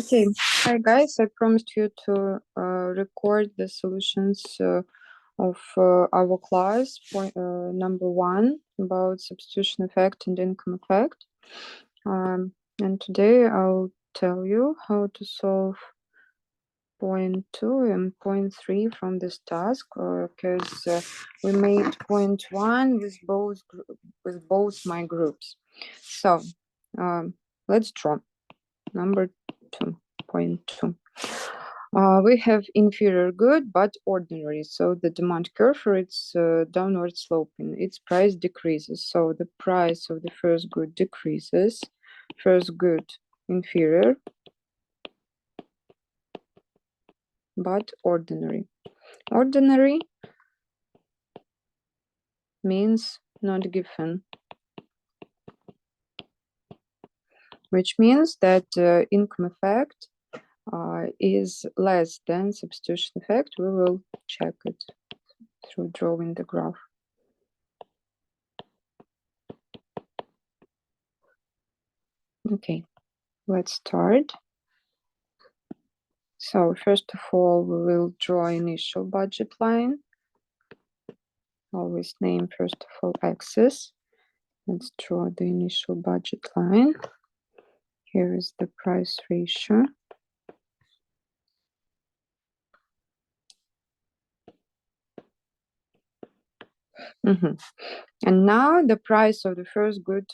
Okay, hi guys. I promised you to record the solutions of our class number 1 about substitution effect and income effect. And today I'll tell you how to solve point 2 and point 3 from this task, because we made point 1 with both my groups. So let's draw number 2.2. We have inferior good but ordinary, so the demand curve for its downward sloping, its price decreases. So the price of the first good decreases, first good inferior but ordinary. Ordinary means not given, which means that income effect is less than substitution effect. We will check it through drawing the graph. Okay, let's start. So first of all, we will draw initial budget line. Always name first of all axis. Let's draw the initial budget line. Here is the price ratio. And now the price of the first good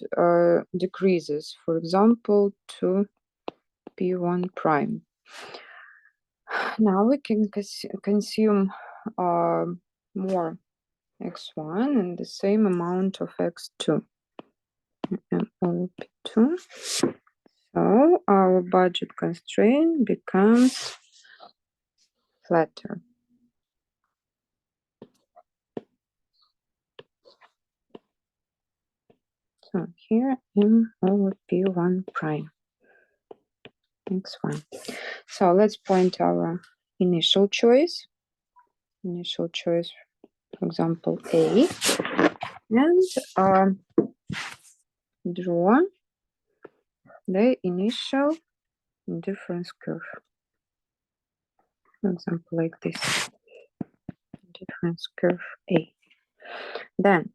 decreases, for example, to P1 prime. Now we can consume more x1 and the same amount of x2 and all P2. So our budget constraint becomes flatter. So here M over P1 prime x1. So let's point our initial choice. Initial choice, for example, A, and draw the initial difference curve. For example, like this. Difference curve A. Then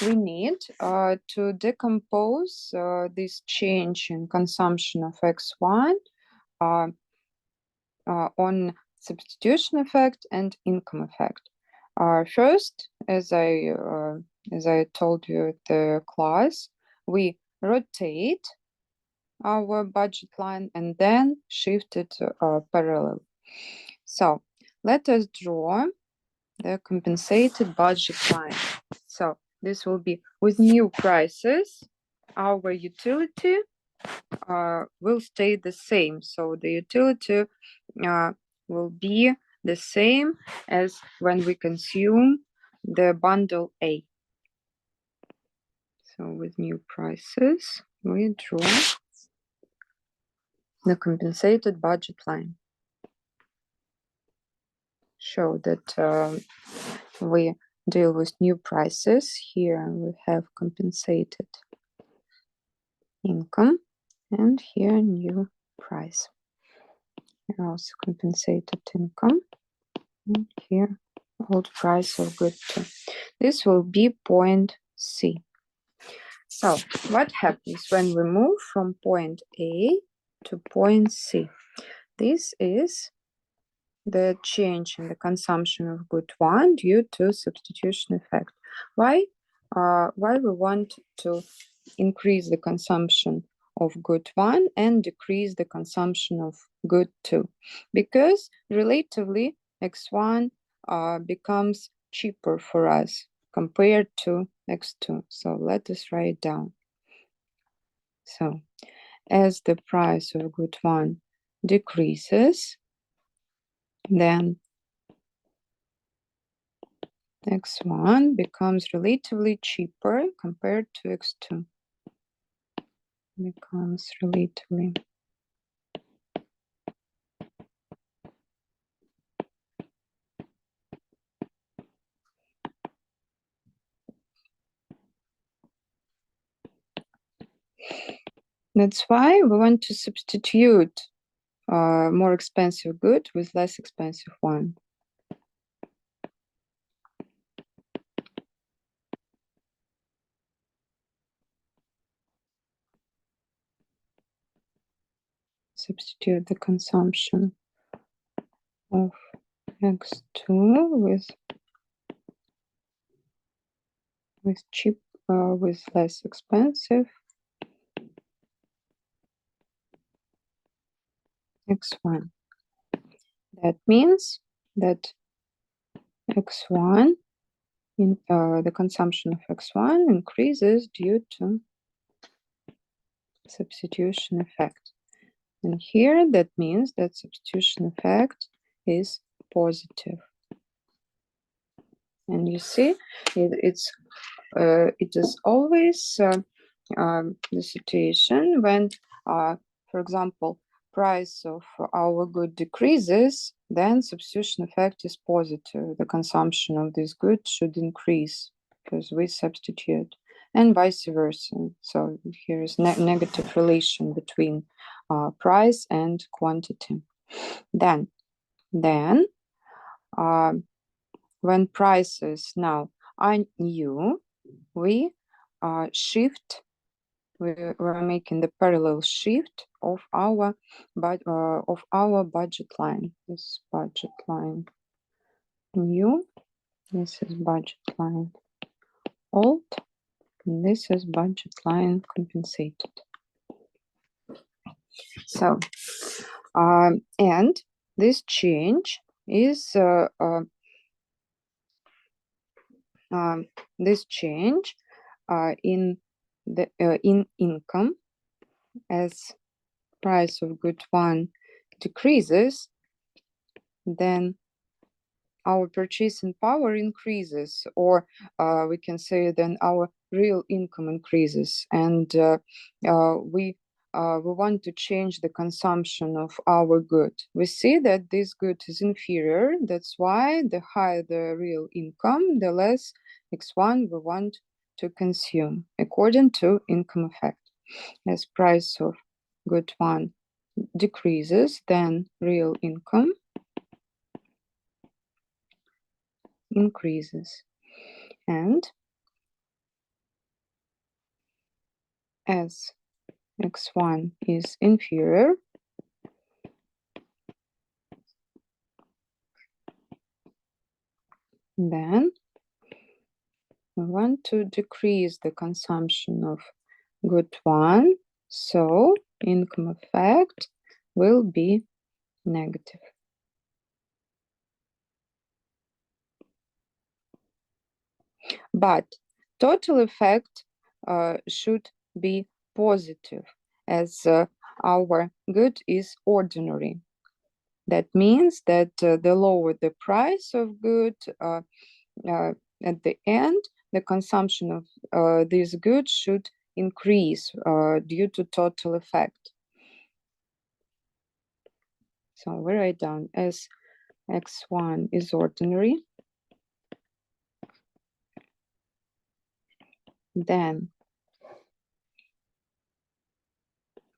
we need to decompose this change in consumption of x1 on substitution effect and income effect. First, as I told you at the class, we rotate our budget line and then shift it parallel. So let us draw the compensated budget line. So this will be with new prices, our utility will stay the same. So the utility will be the same as when we consume the bundle A. So with new prices, we draw the compensated budget line. Show that we deal with new prices. Here we have compensated income, and here new price. Here also compensated income, and here old price of good too. This will be point C. So what happens when we move from point A to point C? This is the change in the consumption of good 1 due to substitution effect. Why we want to increase the consumption of good 1 and decrease the consumption of good 2? Because relatively x1 becomes cheaper for us compared to x2. So let us write down. So as the price of good 1 decreases, then x1 becomes relatively cheaper compared to x2. Becomes relatively That's why we want to substitute more expensive good with less expensive one. Substitute the consumption of X2 with cheap, with less expensive X1. That means that X1, the consumption of X1 increases due to substitution effect. And here that means that substitution effect is positive. And you see, it is always the situation when, for example, price of our good decreases, then substitution effect is positive. The consumption of this good should increase because we substitute, and vice versa. So here is negative relation between price and quantity. Then when prices now are new, we we're making the parallel shift of our budget line. This budget line new, this is budget line old, and this is budget line compensated. So and this change is in the in income, as price of good one decreases, then our purchasing power increases, or we can say then our real income increases, and we want to change the consumption of our good. We see that this good is inferior. That's why the higher the real income, the less X1 we want to consume, according to income effect. As price of good one decreases, then real income increases. And as X1 is inferior, then we want to decrease the consumption of good one, so income effect will be negative. But total effect should be positive, as our good is ordinary. That means that the lower the price of good, at the end, the consumption of this good should increase due to total effect. So we write down as X1 is ordinary, then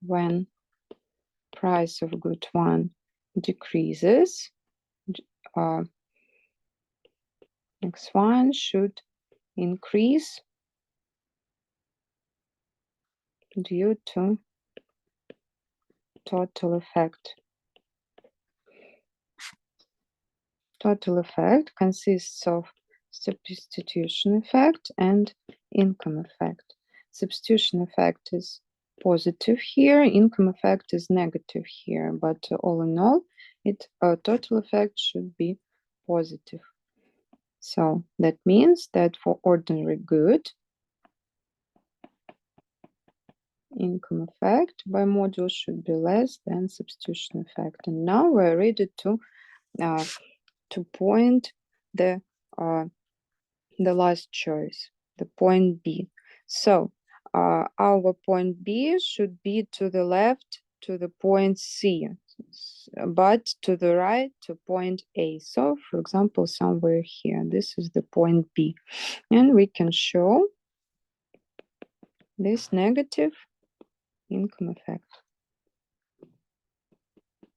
when price of good one decreases, X1 should increase due to total effect. Total effect consists of substitution effect and income effect. Substitution effect is positive here, income effect is negative here, but all in all, total effect should be positive. So that means that for ordinary good, income effect by module should be less than substitution effect. And now we're ready to point the last choice, the point B. So our point B should be to the left to the point C, but to the right to point A. So for example, somewhere here, this is the point B. And we can show this negative income effect.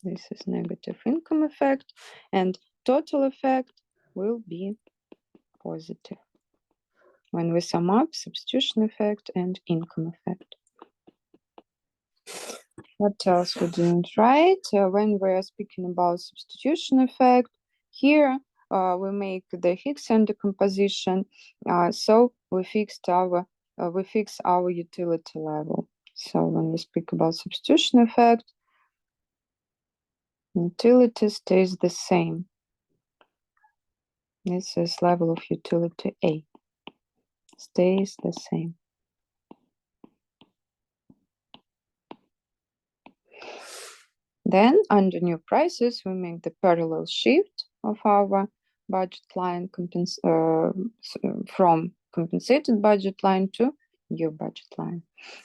This is negative income effect, and total effect will be positive when we sum up substitution effect and income effect. What else we didn't write? When we're speaking about substitution effect, here we make the Higgs decomposition, so we fix our utility level. So when we speak about substitution effect, utility stays the same. This is level of utility A, stays the same. Then under new prices, we make the parallel shift of our budget line from compensated budget line to new budget line.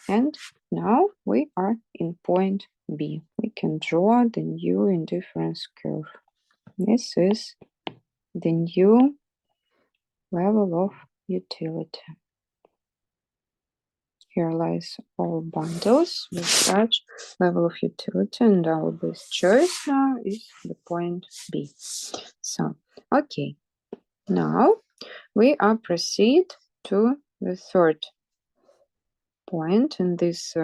And now we are in point B. We can draw the new indifference curve. This is the new level of utility. Here lies all bundles with such level of utility, and our best choice now is the point B. So, okay, now we are proceed to the third point in this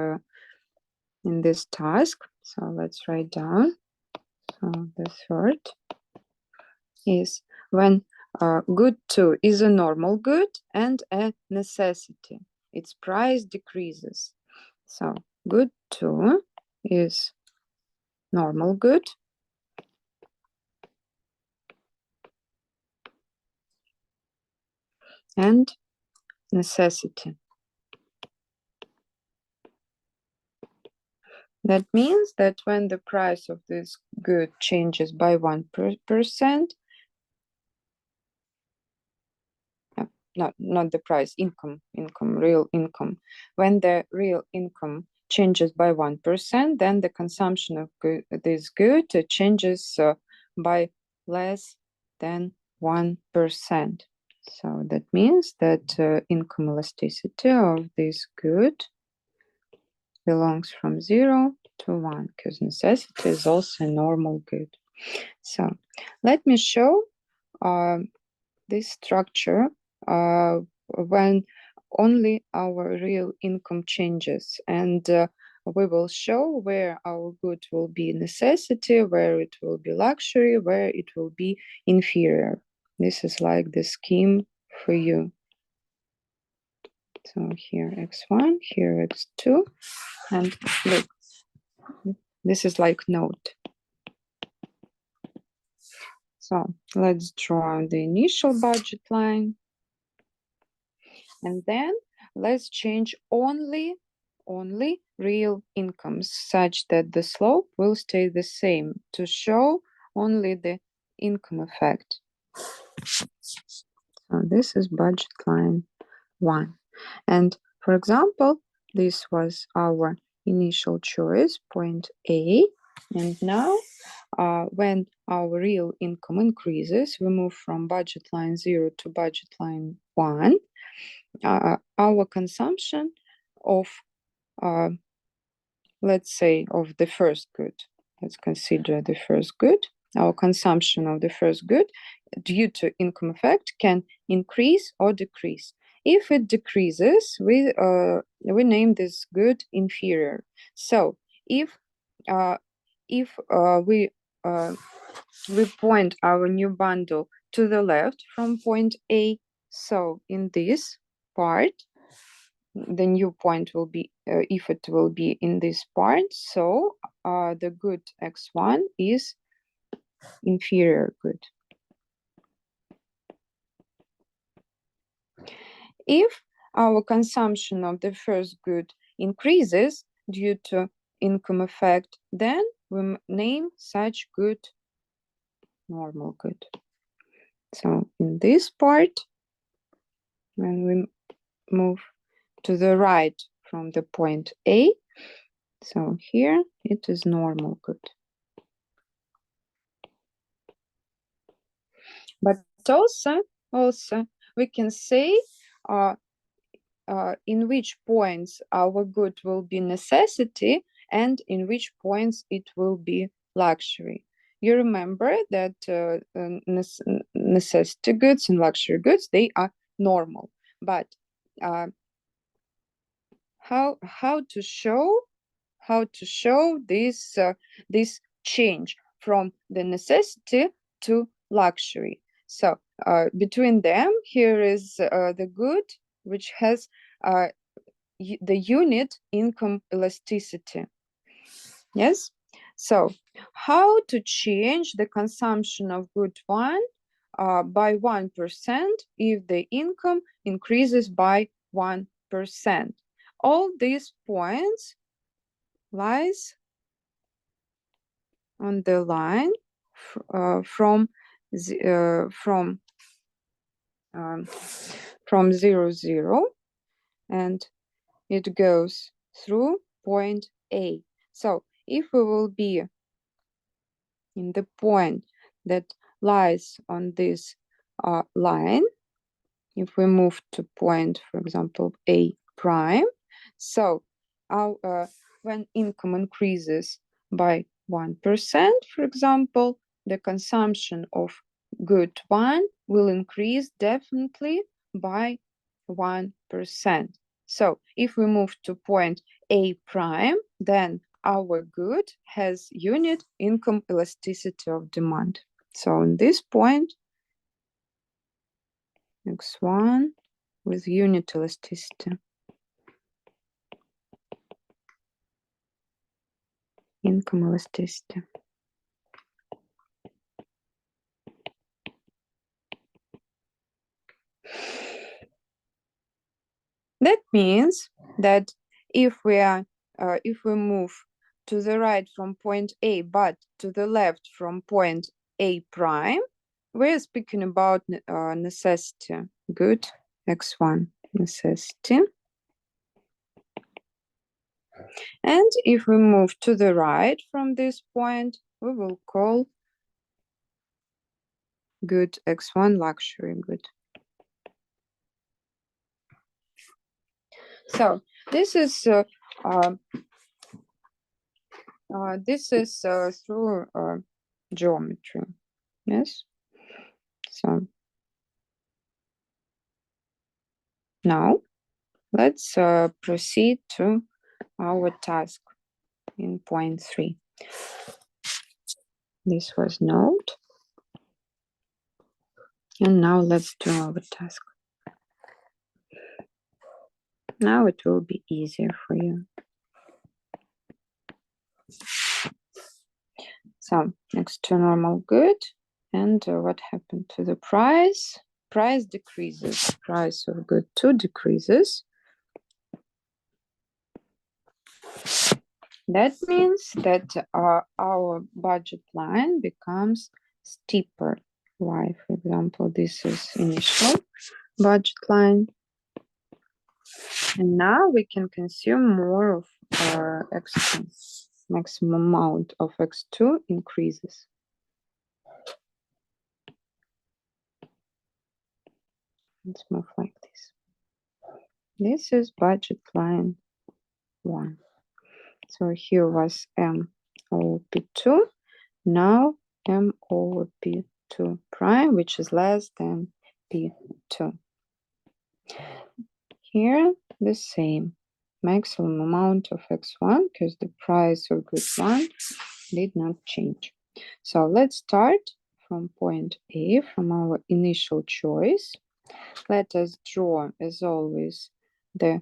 task. So let's write down. So the third is when good 2 is a normal good and a necessity. Its price decreases. So good 2 is normal good and necessity. That means that when the price of this good changes by 1%, not the price, income, real income. When the real income changes by 1%, then the consumption of this good changes by less than 1%. So that means that income elasticity of this good belongs from 0 to 1, because necessity is also a normal good. So let me show this structure when only our real income changes, and we will show where our good will be necessity, where it will be luxury, where it will be inferior. This is like the scheme for you. So here x1, here x2, and look, this is like note. So let's draw the initial budget line, and then let's change only real incomes such that the slope will stay the same to show only the income effect. So this is budget line 1. And for example, this was our initial choice, point A. And now when our real income increases, we move from budget line 0 to budget line 1. Our consumption of let's say of the first good, let's consider the first good, our consumption of the first good due to income effect can increase or decrease. If it decreases, we name this good inferior. So if we point our new bundle to the left from point A, so in this part the new point will be if it will be in this part, so the good x1 is inferior good. If our consumption of the first good increases due to income effect, then we name such good normal good. So in this part, when we move to the right from the point A, so here it is normal good. But also we can say in which points our good will be necessity and in which points it will be luxury. You remember that necessity goods and luxury goods, they are normal. But how to show this this change from the necessity to luxury? So between them, here is the good which has the unit income elasticity. Yes. So how to change the consumption of good one by 1% if the income increases by 1%? All these points lies on the line from 0, 0, and it goes through point A. So if we will be in the point that lies on this line, if we move to point, for example, A prime, so when income increases by 1%, for example, the consumption of good one will increase definitely by 1%. So if we move to point A prime, then our good has unit income elasticity of demand. So in this point, X1 with unit elasticity. Income elasticity. That means that if we move to the right from point A but to the left from point A prime, we're speaking about necessity. Good. X1 necessity. And if we move to the right from this point, we will call good X1 luxury good. So this is through geometry. Yes. So now let's proceed to our task in point 3. This was note. And now let's do our task. Now it will be easier for you. So next to normal good. And what happened to the price? Price decreases. Price of good 2 decreases. That means that our budget line becomes steeper. Why? For example, this is initial budget line. And now we can consume more of X2. Maximum amount of X2 increases. Let's move like this. This is budget line 1. So here was M over P2. Now M over P2 prime, which is less than P2. Here, the same. Maximum amount of X1, because the price of good 1 did not change. So let's start from point A, from our initial choice. Let us draw, as always, the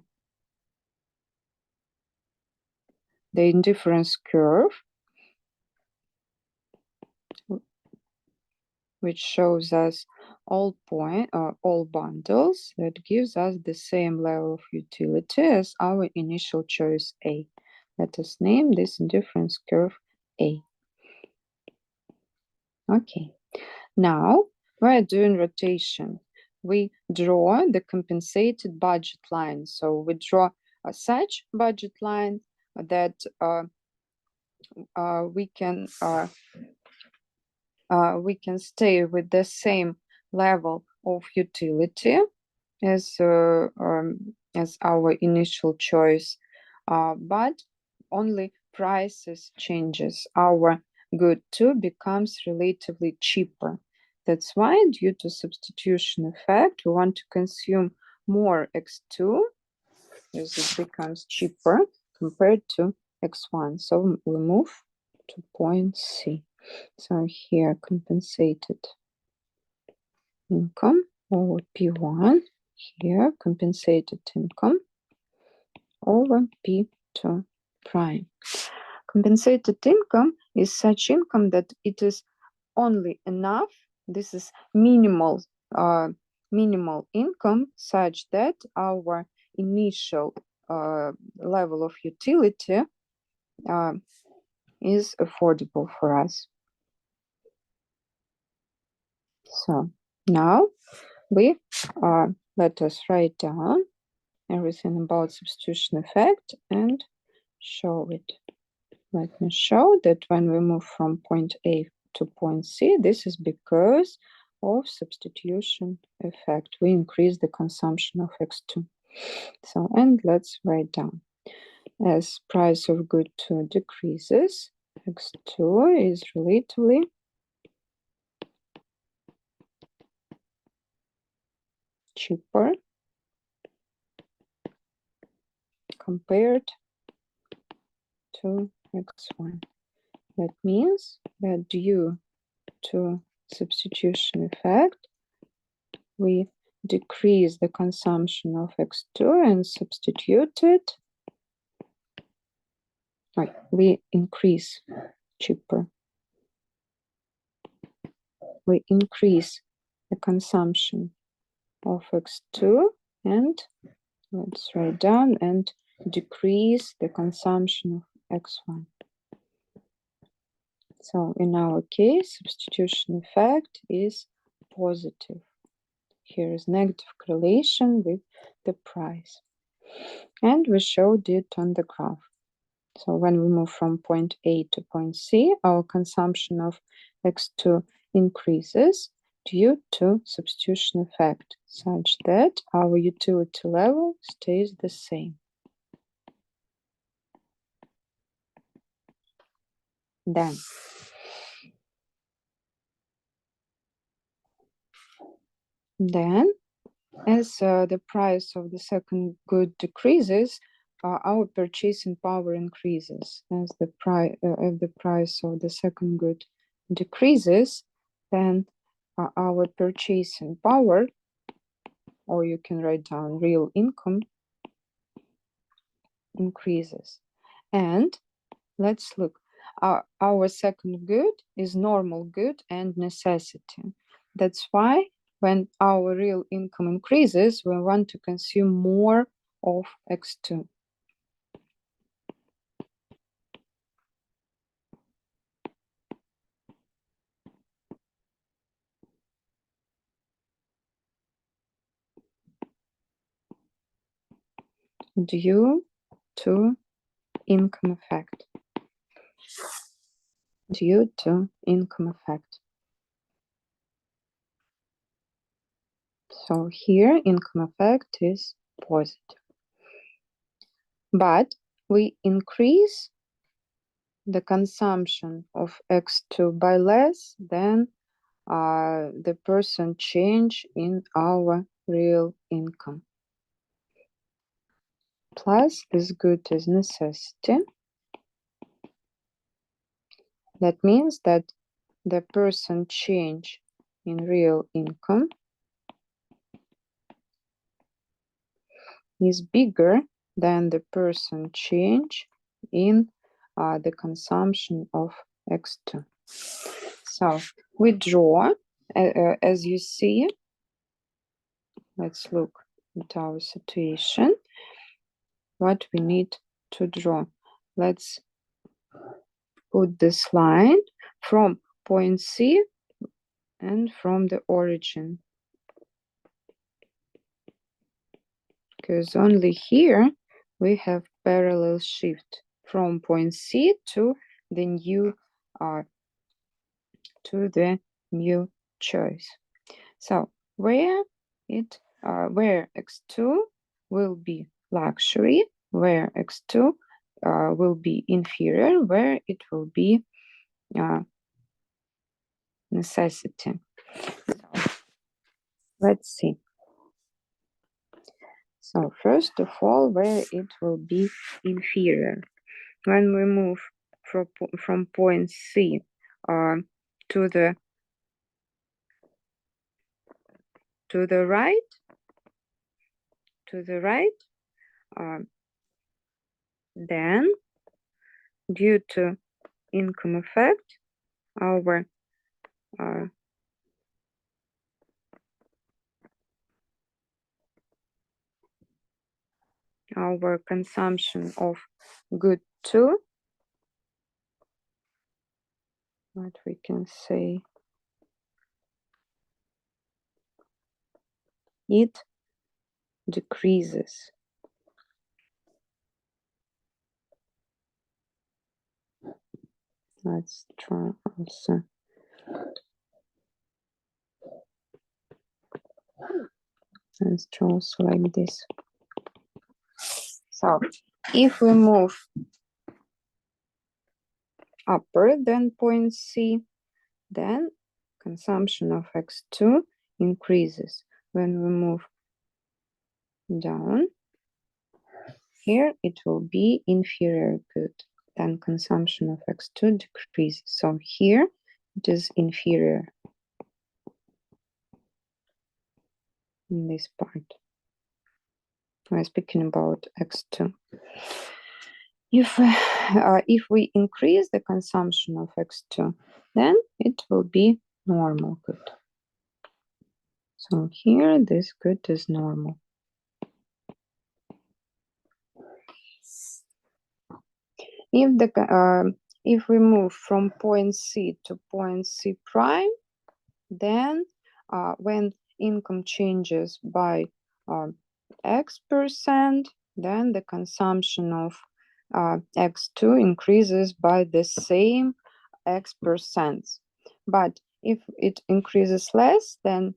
indifference curve, which shows us all bundles that gives us the same level of utility as our initial choice A. Let us name this indifference curve A. Okay, now we're doing rotation. We draw the compensated budget line. So we draw such budget line that we can stay with the same level of utility as as our initial choice, but only prices changes. Our good 2 becomes relatively cheaper. That's why, due to substitution effect, we want to consume more x2 as it becomes cheaper compared to x1. So we move to point C. So here compensated income over P1, here compensated income over P2 prime. Compensated income is such income that it is only enough, this is minimal income, such that our initial level of utility is affordable for us. So now we let us write down everything about substitution effect and show it. Let me show that when we move from point A to point C, this is because of substitution effect. We increase the consumption of x2. So, and let's write down. As price of good 2 decreases, x2 is relatively cheaper compared to x1. That means that due to substitution effect, we decrease the consumption of x2 and substitute it. Right, we increase cheaper. We increase the consumption of x2 and let's write down and decrease the consumption of x1. So in our case, substitution effect is positive. Here is negative correlation with the price. And we showed it on the graph. So when we move from point A to point C, our consumption of x2 increases due to substitution effect, such that our utility level stays the same. Then as the price of the second good decreases, our purchasing power increases. As the price of the second good decreases, then our purchasing power, or you can write down real income, increases. And let's look. Our second good is normal good and necessity. That's why when our real income increases, we want to consume more of x2. Due to income effect. Due to income effect. So here income effect is positive. But we increase the consumption of x2 by less than the percent change in our real income. Plus this good is necessity. That means that the percent change in real income is bigger than the percent change in the consumption of x2. So we draw, as you see, let's look at our situation, what we need to draw. Let's put this line from point C and from the origin, because only here we have parallel shift from point C to the new choice. So where x2 will be luxury, where x2 will be inferior, where it will be necessity. So, let's see. So first of all, where it will be inferior. When we move from point C to the right, then due to income effect, our consumption of good 2, what we can say, it decreases. Let's try also. Let's draw also like this. So if we move upper than point C, then consumption of x2 increases. When we move down, here it will be inferior good. Then consumption of x2 decreases. So here it is inferior in this part. We're speaking about x2. If we increase the consumption of x2, then it will be normal good. So here this good is normal. If we move from point C to point C prime, then when income changes by x%, then the consumption of x2 increases by the same x%. But if it increases less than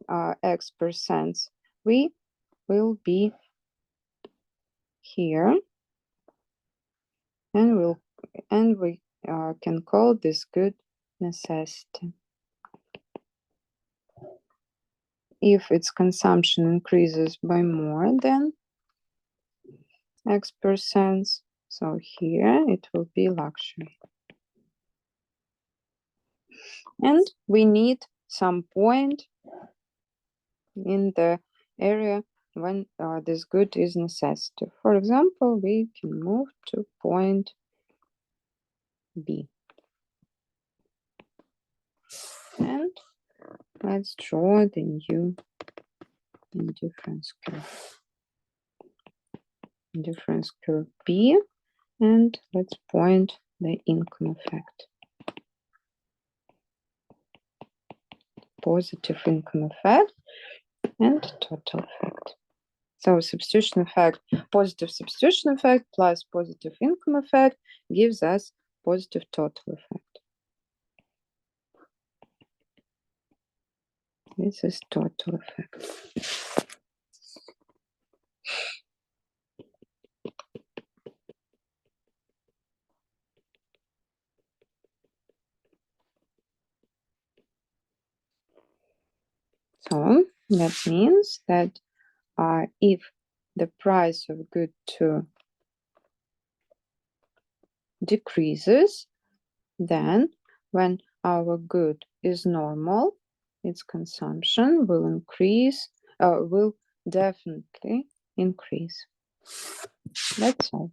x%, we will be here, and we can call this good necessity. If its consumption increases by more than x%, so here it will be luxury. And we need some point in the area when this good is necessity. For example, we can move to point B. And let's draw the new indifference curve. Indifference curve B, and let's point the income effect. Positive income effect and total effect. So substitution effect, positive substitution effect plus positive income effect gives us positive total effect. This is total effect. So that means that if the price of good 2 decreases, then when our good is normal, its consumption will definitely increase. That's all.